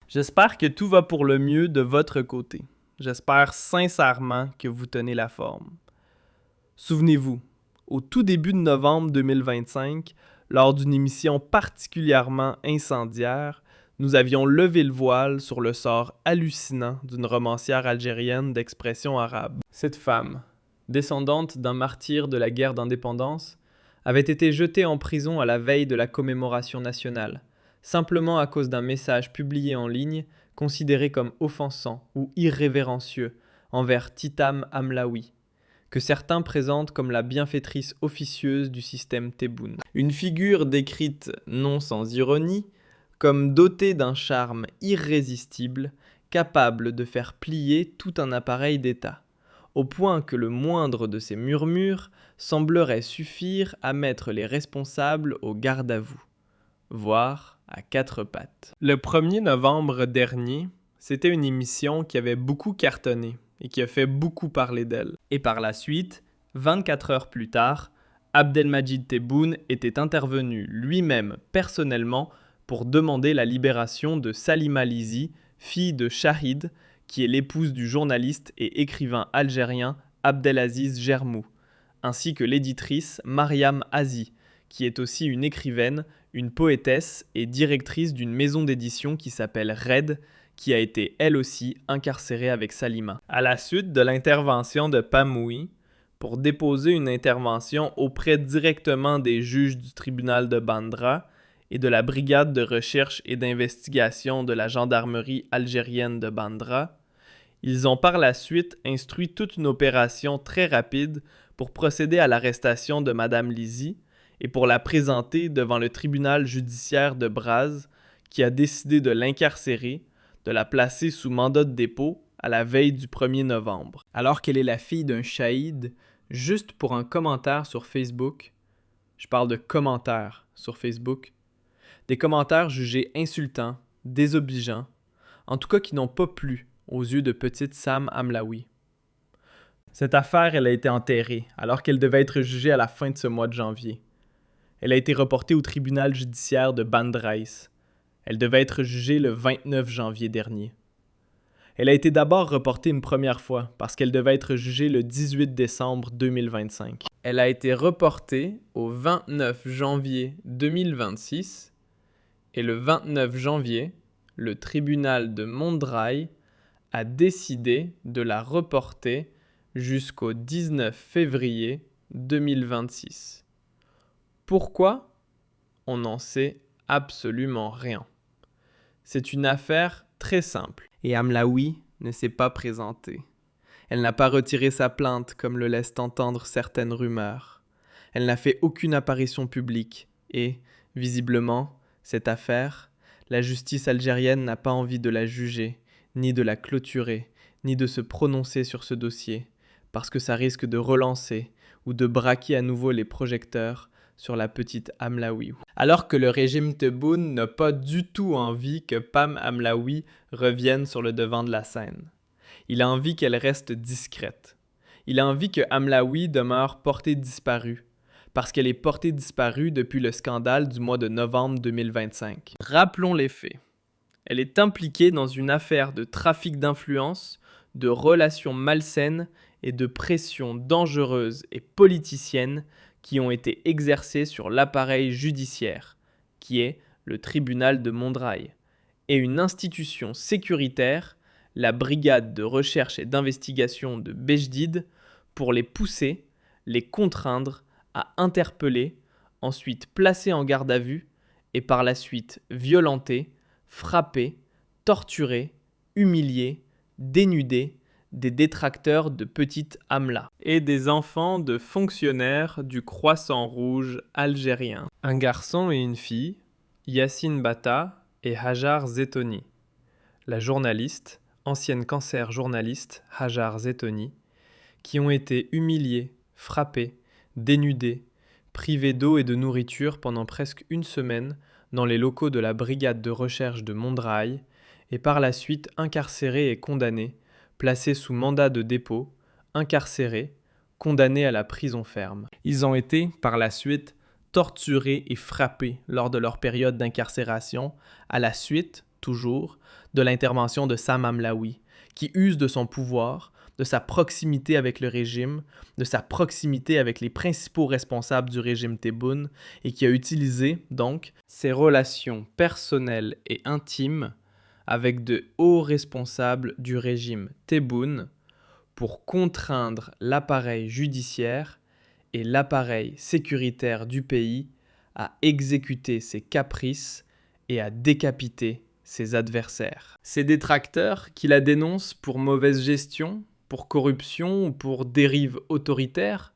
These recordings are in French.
J'espère que tout va pour le mieux de votre côté. J'espère sincèrement que vous tenez la forme. Souvenez-vous, au tout début de novembre 2025, lors d'une émission particulièrement incendiaire, nous avions levé le voile sur le sort hallucinant d'une romancière algérienne d'expression arabe. Cette femme, descendante d'un martyr de la guerre d'indépendance, avait été jetée en prison à la veille de la commémoration nationale, simplement à cause d'un message publié en ligne considéré comme offensant ou irrévérencieux envers Titam Hamlaoui, que certains présentent comme la bienfaitrice officieuse du système Tebboune. Une figure décrite, non sans ironie, comme dotée d'un charme irrésistible, capable de faire plier tout un appareil d'État, au point que le moindre de ses murmures semblerait suffire à mettre les responsables au garde à vous, voire à quatre pattes. Le 1er novembre dernier, c'était une émission qui avait beaucoup cartonné et qui a fait beaucoup parler d'elle. Et par la suite, 24 heures plus tard, Abdelmadjid Tebboune était intervenu lui-même personnellement pour demander la libération de Salima Lizi, fille de Shahid, qui est l'épouse du journaliste et écrivain algérien Abdelaziz Germou, ainsi que l'éditrice Mariam Azi, qui est aussi une écrivaine, une poétesse et directrice d'une maison d'édition qui s'appelle Red, qui a été elle aussi incarcérée avec Salima. À la suite de l'intervention de Pamoui, pour déposer une intervention auprès directement des juges du tribunal de Bandra et de la brigade de recherche et d'investigation de la gendarmerie algérienne de Bandra, ils ont par la suite instruit toute une opération très rapide pour procéder à l'arrestation de Madame Lizi et pour la présenter devant le tribunal judiciaire de Braz, qui a décidé de l'incarcérer, de la placer sous mandat de dépôt à la veille du 1er novembre. Alors qu'elle est la fille d'un shahid, juste pour un commentaire sur Facebook, je parle de commentaires sur Facebook, des commentaires jugés insultants, désobligeants, en tout cas qui n'ont pas plu aux yeux de petite Sam Hamlaoui. Cette affaire, elle a été enterrée alors qu'elle devait être jugée à la fin de ce mois de janvier. Elle a été reportée au tribunal judiciaire de Bandraïs. Elle devait être jugée le 29 janvier dernier. Elle a été d'abord reportée une première fois parce qu'elle devait être jugée le 18 décembre 2025. Elle a été reportée au 29 janvier 2026 et le 29 janvier, le tribunal de Mondrail a décidé de la reporter jusqu'au 19 février 2026. Pourquoi ? On n'en sait absolument rien. C'est une affaire très simple. Et Hamlaoui ne s'est pas présentée. Elle n'a pas retiré sa plainte comme le laissent entendre certaines rumeurs. Elle n'a fait aucune apparition publique et, visiblement, cette affaire, la justice algérienne n'a pas envie de la juger, ni de la clôturer, ni de se prononcer sur ce dossier, parce que ça risque de relancer ou de braquer à nouveau les projecteurs sur la petite Hamlaoui. Alors que le régime Tebboune n'a pas du tout envie que Pam Hamlaoui revienne sur le devant de la scène. Il a envie qu'elle reste discrète. Il a envie que Hamlaoui demeure portée disparue, parce qu'elle est portée disparue depuis le scandale du mois de novembre 2025. Rappelons les faits. Elle est impliquée dans une affaire de trafic d'influence, de relations malsaines et de pressions dangereuses et politiciennes qui ont été exercées sur l'appareil judiciaire, qui est le tribunal de Mondrail, et une institution sécuritaire, la brigade de recherche et d'investigation de Bejdid, pour les pousser, les contraindre à interpeller, ensuite placer en garde à vue, et par la suite violenter, frapper, torturer, humilier, dénuder des détracteurs de petite Hamla et des enfants de fonctionnaires du Croissant Rouge algérien. Un garçon et une fille, Yassine Bata et Hajar Zetoni. La journaliste, ancienne cancer journaliste Hajar Zetoni, qui ont été humiliés, frappés, dénudés, privés d'eau et de nourriture pendant presque une semaine dans les locaux de la brigade de recherche de Mondrail et par la suite incarcérés et condamnés, placés sous mandat de dépôt, incarcérés, condamnés à la prison ferme. Ils ont été, par la suite, torturés et frappés lors de leur période d'incarcération, à la suite, toujours, de l'intervention de Sam Hamlaoui, qui use de son pouvoir, de sa proximité avec le régime, de sa proximité avec les principaux responsables du régime Tebboune et qui a utilisé, donc, ses relations personnelles et intimes avec de hauts responsables du régime Tebboune pour contraindre l'appareil judiciaire et l'appareil sécuritaire du pays à exécuter ses caprices et à décapiter ses adversaires. Ses détracteurs qui la dénoncent pour mauvaise gestion, pour corruption ou pour dérive autoritaire,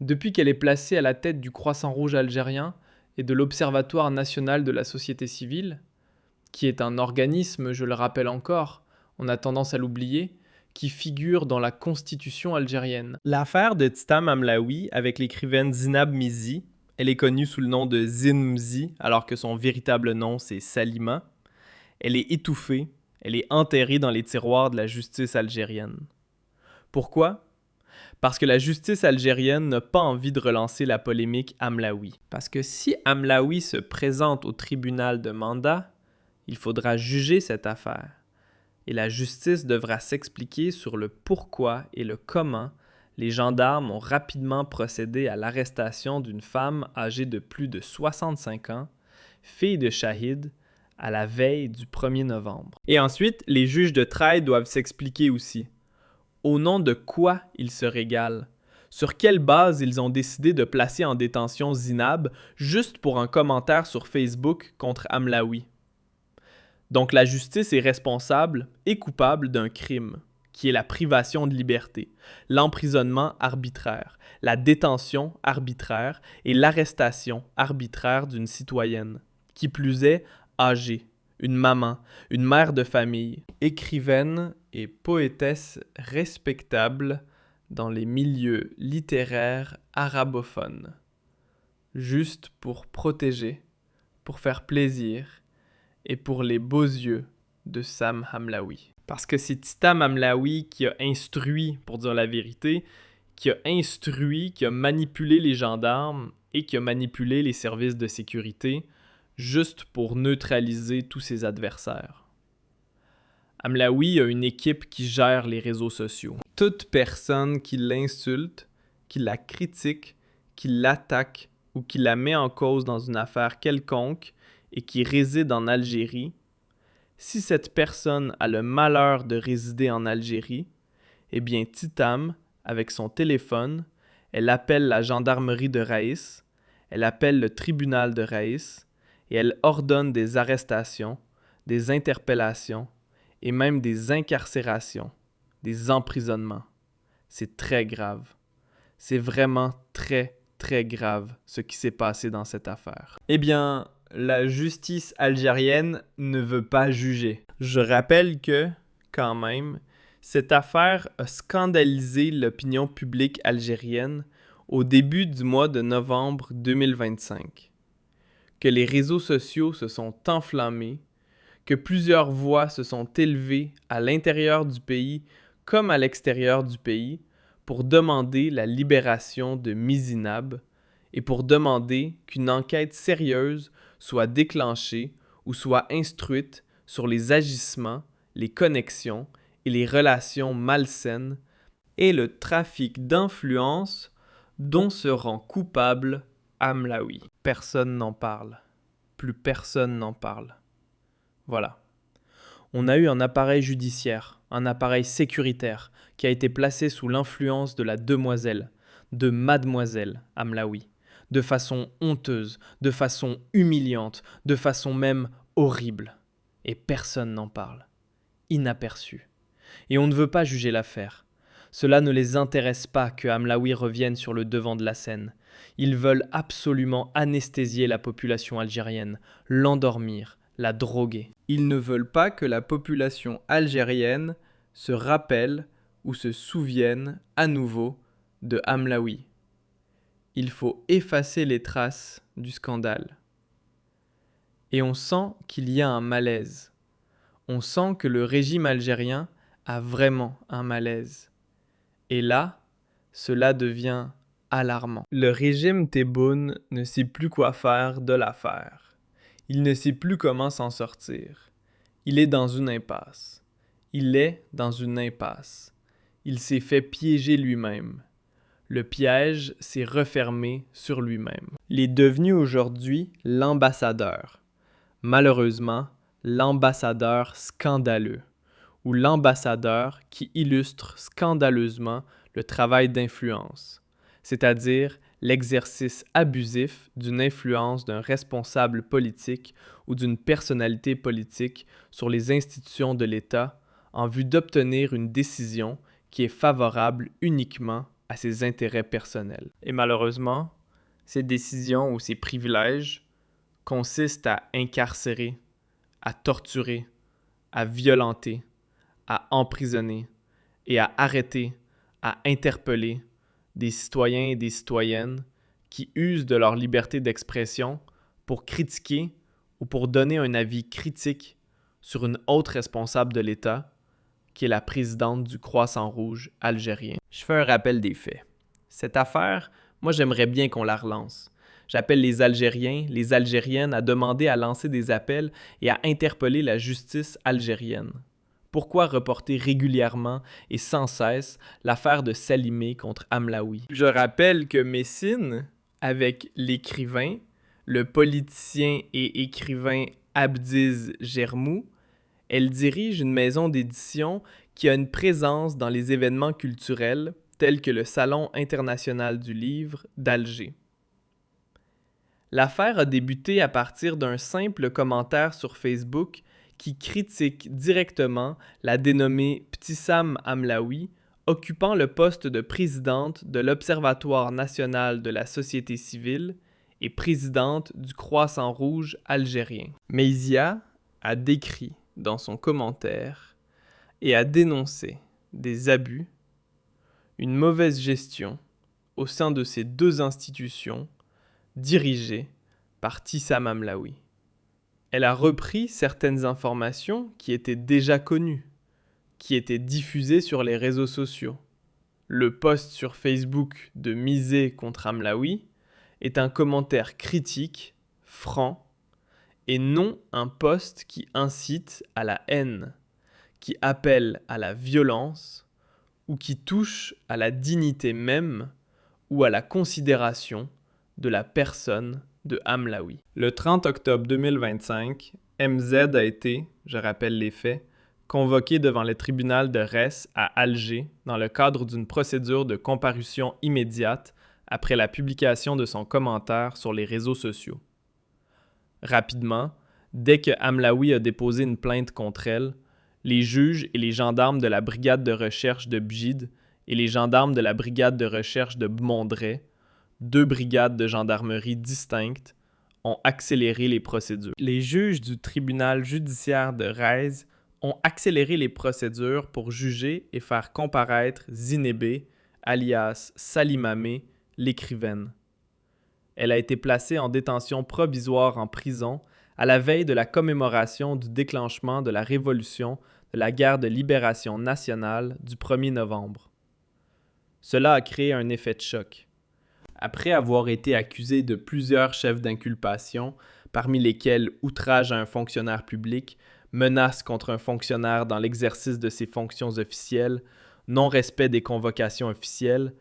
depuis qu'elle est placée à la tête du Croissant Rouge algérien et de l'Observatoire national de la société civile, qui est un organisme, je le rappelle encore, on a tendance à l'oublier, qui figure dans la constitution algérienne. L'affaire de Titam Hamlaoui avec l'écrivaine Zinab Mizi, elle est connue sous le nom de Zin Mzi, alors que son véritable nom c'est Salima, elle est étouffée, elle est enterrée dans les tiroirs de la justice algérienne. Pourquoi? Parce que la justice algérienne n'a pas envie de relancer la polémique Hamlaoui. Parce que si Hamlaoui se présente au tribunal de mandat, il faudra juger cette affaire. Et la justice devra s'expliquer sur le pourquoi et le comment les gendarmes ont rapidement procédé à l'arrestation d'une femme âgée de plus de 65 ans, fille de Shahid, à la veille du 1er novembre. Et ensuite, les juges de Trailles doivent s'expliquer aussi. Au nom de quoi ils se régalent? Sur quelle base ils ont décidé de placer en détention Zinab juste pour un commentaire sur Facebook contre Hamlaoui? Donc la justice est responsable et coupable d'un crime, qui est la privation de liberté, l'emprisonnement arbitraire, la détention arbitraire et l'arrestation arbitraire d'une citoyenne, qui plus est âgée, une maman, une mère de famille, écrivaine et poétesse respectable dans les milieux littéraires arabophones, juste pour protéger, pour faire plaisir et pour les beaux yeux de Sam Hamlaoui. Parce que c'est Titam Hamlaoui qui a instruit, pour dire la vérité, qui a manipulé les gendarmes et qui a manipulé les services de sécurité juste pour neutraliser tous ses adversaires. Hamlaoui a une équipe qui gère les réseaux sociaux. Toute personne qui l'insulte, qui la critique, qui l'attaque ou qui la met en cause dans une affaire quelconque et qui réside en Algérie, si cette personne a le malheur de résider en Algérie, eh bien Titam, avec son téléphone, elle appelle la gendarmerie de Raïs, elle appelle le tribunal de Raïs et elle ordonne des arrestations, des interpellations et même des incarcérations, des emprisonnements. C'est très grave. C'est vraiment très, très grave ce qui s'est passé dans cette affaire. Eh bien, la justice algérienne ne veut pas juger. Je rappelle que, quand même, cette affaire a scandalisé l'opinion publique algérienne au début du mois de novembre 2025. Que les réseaux sociaux se sont enflammés, que plusieurs voix se sont élevées à l'intérieur du pays comme à l'extérieur du pays pour demander la libération de Mizinab et pour demander qu'une enquête sérieuse soit déclenchée ou soit instruite sur les agissements, les connexions et les relations malsaines et le trafic d'influence dont se rend coupable Hamlaoui. Personne n'en parle. Plus personne n'en parle. Voilà. On a eu un appareil judiciaire, un appareil sécuritaire qui a été placé sous l'influence de la demoiselle, de mademoiselle Hamlaoui, de façon honteuse, de façon humiliante, de façon même horrible. Et personne n'en parle. Inaperçu. Et on ne veut pas juger l'affaire. Cela ne les intéresse pas que Hamlaoui revienne sur le devant de la scène. Ils veulent absolument anesthésier la population algérienne, l'endormir, la droguer. Ils ne veulent pas que la population algérienne se rappelle ou se souvienne à nouveau de Hamlaoui. Il faut effacer les traces du scandale. Et on sent qu'il y a un malaise. On sent que le régime algérien a vraiment un malaise. Et là, cela devient alarmant. Le régime Tebboune ne sait plus quoi faire de l'affaire. Il ne sait plus comment s'en sortir. Il est dans une impasse. Il est dans une impasse. Il s'est fait piéger lui-même. Le piège s'est refermé sur lui-même. Il est devenu aujourd'hui l'ambassadeur. Malheureusement, l'ambassadeur scandaleux, ou l'ambassadeur qui illustre scandaleusement le travail d'influence, c'est-à-dire l'exercice abusif d'une influence d'un responsable politique ou d'une personnalité politique sur les institutions de l'État en vue d'obtenir une décision qui est favorable uniquement à ses intérêts personnels. Et malheureusement, ces décisions ou ces privilèges consistent à incarcérer, à torturer, à violenter, à emprisonner et à arrêter, à interpeller des citoyens et des citoyennes qui usent de leur liberté d'expression pour critiquer ou pour donner un avis critique sur une haute responsable de l'État, qui est la présidente du Croissant Rouge algérien. Je fais un rappel des faits. Cette affaire, moi j'aimerais bien qu'on la relance. J'appelle les Algériens, les Algériennes à demander à lancer des appels et à interpeller la justice algérienne. Pourquoi reporter régulièrement et sans cesse l'affaire de Salimé contre Amlaoui? Je rappelle que Messine, avec l'écrivain, le politicien et écrivain Abdiz Germou, elle dirige une maison d'édition qui a une présence dans les événements culturels tels que le Salon international du livre d'Alger. L'affaire a débuté à partir d'un simple commentaire sur Facebook qui critique directement la dénommée Ptissam Amlaoui, occupant le poste de présidente de l'Observatoire national de la société civile et présidente du Croissant Rouge algérien. Meizia a décrit dans son commentaire et a dénoncé des abus, une mauvaise gestion au sein de ces deux institutions dirigées par Ptissam Amlaoui. Elle a repris certaines informations qui étaient déjà connues, qui étaient diffusées sur les réseaux sociaux. Le post sur Facebook de Misé contre Amlaoui est un commentaire critique, franc, et non un post qui incite à la haine, qui appelle à la violence ou qui touche à la dignité même ou à la considération de la personne de Amlaoui. Le 30 octobre 2025, MZ a été, je rappelle les faits, convoqué devant le tribunal de Rès à Alger dans le cadre d'une procédure de comparution immédiate après la publication de son commentaire sur les réseaux sociaux. Rapidement, dès que Amlaoui a déposé une plainte contre elle, les juges et les gendarmes de la brigade de recherche de Bjid et les gendarmes de la brigade de recherche de Bmondray, deux brigades de gendarmerie distinctes, ont accéléré les procédures. Les juges du tribunal judiciaire de Rès ont accéléré les procédures pour juger et faire comparaître Zinébé, alias Salimamé, l'écrivaine. Elle a été placée en détention provisoire en prison à la veille de la commémoration du déclenchement de la révolution de la guerre de libération nationale du 1er novembre. Cela a créé un effet de choc. Après avoir été accusée de plusieurs chefs d'inculpation, parmi lesquels outrage à un fonctionnaire public, menace contre un fonctionnaire dans l'exercice de ses fonctions officielles, non-respect des convocations officielles,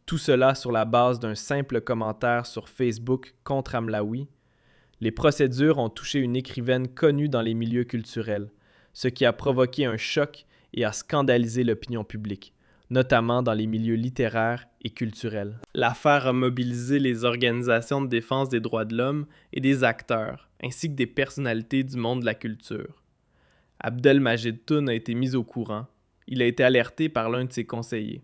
tout cela sur la base d'un simple commentaire sur Facebook contre Amlaoui, les procédures ont touché une écrivaine connue dans les milieux culturels, ce qui a provoqué un choc et a scandalisé l'opinion publique, notamment dans les milieux littéraires et culturels. L'affaire a mobilisé les organisations de défense des droits de l'homme et des acteurs, ainsi que des personnalités du monde de la culture. Abdelmajid Toun a été mis au courant. Il a été alerté par l'un de ses conseillers.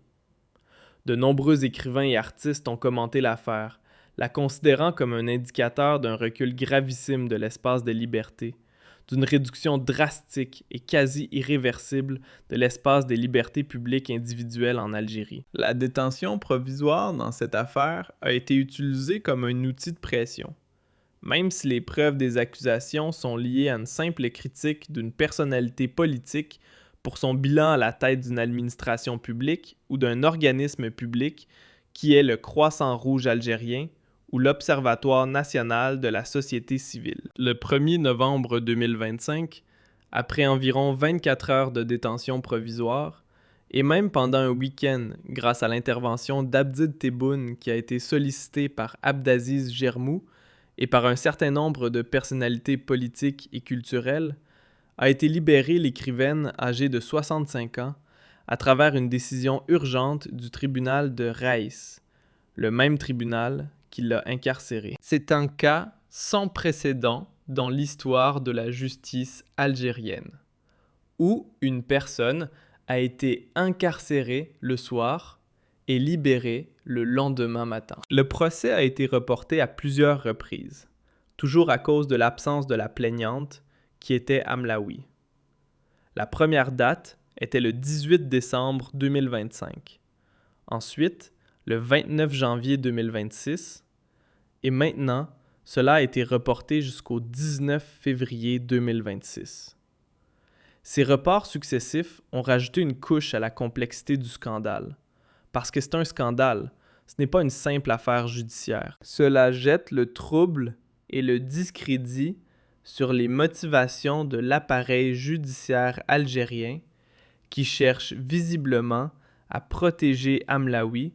De nombreux écrivains et artistes ont commenté l'affaire, la considérant comme un indicateur d'un recul gravissime de l'espace de liberté, d'une réduction drastique et quasi irréversible de l'espace des libertés publiques individuelles en Algérie. La détention provisoire dans cette affaire a été utilisée comme un outil de pression. Même si les preuves des accusations sont liées à une simple critique d'une personnalité politique pour son bilan à la tête d'une administration publique ou d'un organisme public qui est le Croissant Rouge algérien ou l'Observatoire national de la société civile. Le 1er novembre 2025, après environ 24 heures de détention provisoire, et même pendant un week-end grâce à l'intervention d'Abdid Tebboune qui a été sollicité par Abdaziz Germou et par un certain nombre de personnalités politiques et culturelles, a été libérée l'écrivaine âgée de 65 ans à travers une décision urgente du tribunal de Raïs, le même tribunal qui l'a incarcérée. C'est un cas sans précédent dans l'histoire de la justice algérienne, où une personne a été incarcérée le soir et libérée le lendemain matin. Le procès a été reporté à plusieurs reprises, toujours à cause de l'absence de la plaignante, qui était Amlaoui. La première date était le 18 décembre 2025. Ensuite, le 29 janvier 2026. Et maintenant, cela a été reporté jusqu'au 19 février 2026. Ces reports successifs ont rajouté une couche à la complexité du scandale. Parce que c'est un scandale, ce n'est pas une simple affaire judiciaire. Cela jette le trouble et le discrédit sur les motivations de l'appareil judiciaire algérien qui cherche visiblement à protéger Amlaoui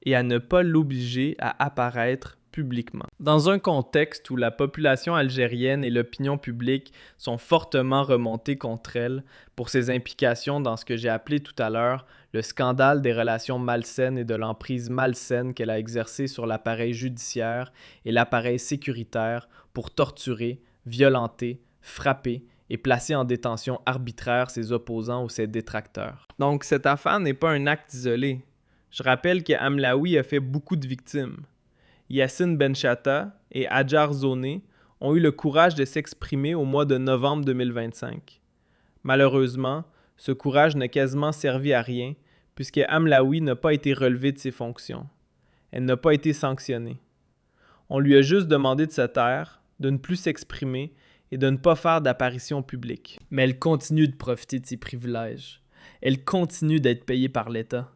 et à ne pas l'obliger à apparaître publiquement. Dans un contexte où la population algérienne et l'opinion publique sont fortement remontées contre elle pour ses implications dans ce que j'ai appelé tout à l'heure le scandale des relations malsaines et de l'emprise malsaine qu'elle a exercée sur l'appareil judiciaire et l'appareil sécuritaire pour torturer, violenter, frapper et placer en détention arbitraire ses opposants ou ses détracteurs. Donc cette affaire n'est pas un acte isolé. Je rappelle que Amlaoui a fait beaucoup de victimes. Yassine Benchatta et Hadjar Zoné ont eu le courage de s'exprimer au mois de novembre 2025. Malheureusement, ce courage n'a quasiment servi à rien puisque Amlaoui n'a pas été relevée de ses fonctions. Elle n'a pas été sanctionnée. On lui a juste demandé de se taire, de ne plus s'exprimer et de ne pas faire d'apparition publique. Mais elle continue de profiter de ses privilèges. Elle continue d'être payée par l'État.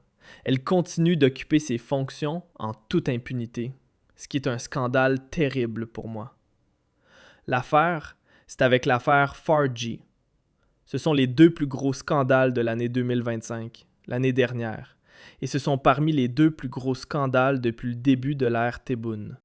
Elle continue d'occuper ses fonctions en toute impunité, ce qui est un scandale terrible pour moi. L'affaire, c'est avec l'affaire Farji. Ce sont les deux plus gros scandales de l'année 2025, l'année dernière, et ce sont parmi les deux plus gros scandales depuis le début de l'ère Tebboune.